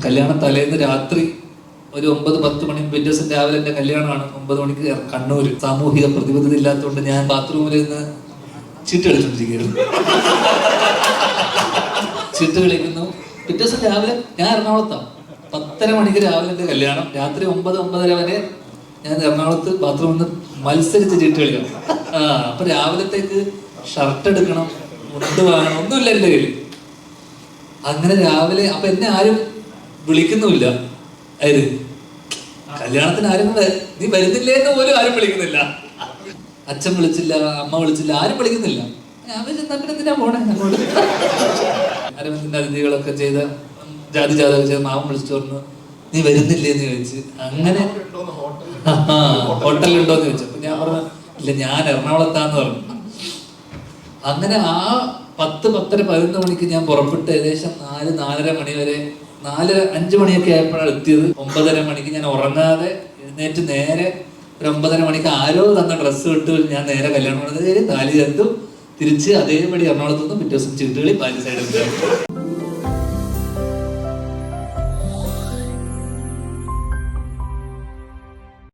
കല്യാണ തലേന്ന് രാത്രി ഒരു 9-10 മണി, പിറ്റേ ദിവസം രാവിലെ എൻ്റെ കല്യാണമാണ്. 9 മണിക്ക് കണ്ണൂർ. സാമൂഹിക പ്രതിബദ്ധത ഇല്ലാത്തതുകൊണ്ട് ഞാൻ ബാത്റൂമിൽ നിന്ന് ചീട്ട് കളിച്ചോണ്ടിരിക്കുകയായിരുന്നു. ചീട്ട് കളിക്കുന്നു. പിറ്റേ ദിവസം രാവിലെ ഞാൻ എറണാകുളത്താണ്. 10:30 മണിക്ക് രാവിലെ എൻ്റെ കല്യാണം. രാത്രി 9-9:30 വരെ ഞാൻ എറണാകുളത്ത് ബാത്റൂമിൽ നിന്ന് മത്സരിച്ച് ചീട്ട് കളിക്കണം. അപ്പൊ രാവിലത്തേക്ക് ഷർട്ട് എടുക്കണം, മുണ്ട് വാങ്ങണം, ഒന്നുമില്ല എൻ്റെ കയ്യിൽ. അങ്ങനെ രാവിലെ അപ്പൊ എന്നെ ആരും വിളിക്കുന്നുമില്ല. അതായത് കല്യാണത്തിന് ആരും നീ വരുന്നില്ലേ എന്ന് പോലും ആരും വിളിക്കുന്നില്ല. അച്ഛൻ വിളിച്ചില്ല, അമ്മ വിളിച്ചില്ല, ആരും വിളിക്കുന്നില്ല. ഞാൻ എന്തിനാ പോണേ അങ്ങോട്ട്. അരവിന്ദിന്റെ അതിഥികളൊക്കെ ചെയ്ത ജാതകം ചെയ്ത മാമൻ വിളിച്ചു പറഞ്ഞു നീ വരുന്നില്ലേ എന്ന് ചോദിച്ച്. അങ്ങനെ ഹോട്ടലുണ്ടോന്ന് ചോദിച്ചു. അപ്പൊ ഞാൻ പറഞ്ഞു ഇല്ല, ഞാൻ എറണാകുളത്താന്ന് പറഞ്ഞു. അങ്ങനെ ആ 10-10:30-11 മണിക്ക് ഞാൻ പുറപ്പെട്ട് ഏകദേശം 4-4:30 മണി വരെ, 4-5 മണിയൊക്കെ ആയപ്പോഴാണ് എത്തിയത്. 9:30 മണിക്ക് ഞാൻ ഉറങ്ങാതെ എഴുന്നേറ്റ് നേരെ ഒരു 9:30 മണിക്ക് ആരോ തന്ന ഡ്രസ്സ് ഇട്ട് ഞാൻ നേരെ കല്യാണം താലി ചേർത്തു. തിരിച്ച് അതേപടി എറണാകുളത്ത് നിന്ന് പിറ്റേ ദിവസം ചീട്ടുകളി പാലി സൈഡിൽ